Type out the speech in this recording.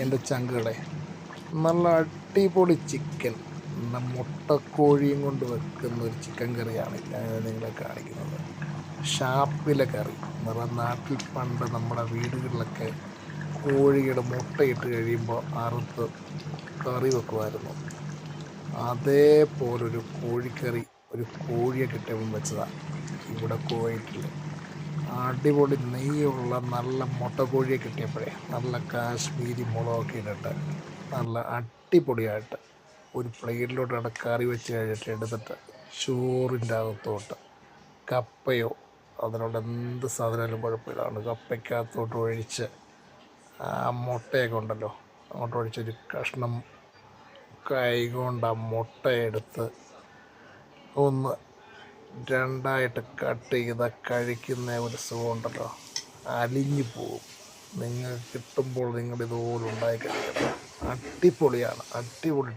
എൻ്റെ ചങ്കുകളെ, നല്ല അടിപൊളി ചിക്കൻ, നല്ല മുട്ടക്കോഴിയും കൊണ്ട് വെക്കുന്ന ഒരു ചിക്കൻ കറിയാണ് ഞാൻ നിങ്ങളെ കാണിക്കുന്നത്. ഷാപ്പിലെ കറി എന്ന് പറഞ്ഞാൽ നാട്ടിൽ പണ്ട് നമ്മുടെ വീടുകളിലൊക്കെ കോഴിയുടെ മുട്ടയിട്ട് കഴിയുമ്പോൾ അറുത്ത് കറി വെക്കുമായിരുന്നു. അതേപോലൊരു കോഴിക്കറി, ഒരു കോഴിയെ കിട്ടിയപ്പം വെച്ചതാണ് ഇവിടെ കുവൈറ്റിൽ. അടിപൊളി നെയ്യുള്ള നല്ല മുട്ടക്കോഴിയെ കിട്ടിയപ്പോഴേ നല്ല കാശ്മീരി മുളകൊക്കെ ഇട്ടിട്ട് നല്ല അടിപൊളിയായിട്ട് ഒരു പ്ലേറ്റിലോട്ട് കറി വെച്ച് കഴിഞ്ഞിട്ട് എടുത്തിട്ട് ചോറിൻ്റെ അകത്തോട്ട് കപ്പയോ അതിനോട് എന്ത് സാധനമായാലും കുഴപ്പമില്ലാണ് കപ്പയ്ക്കകത്തോട്ട് ഒഴിച്ച് ആ മുട്ടയൊക്കെ ഉണ്ടല്ലോ അങ്ങോട്ട് ഒഴിച്ചൊരു കഷ്ണം കൈ കൊണ്ട് ആ മുട്ടയെടുത്ത് ഒന്ന് രണ്ടായിട്ട് കട്ട് ചെയ്ത് കഴിക്കുന്ന ഒരു സുഖമുണ്ടല്ലോ, അലിഞ്ഞു പോവും. നിങ്ങൾ കിട്ടുമ്പോൾ നിങ്ങൾ ഇതുപോലെ ഉണ്ടാക്കി കഴിക്കണം. അടിപൊളിയാണ്, അടിപൊളി.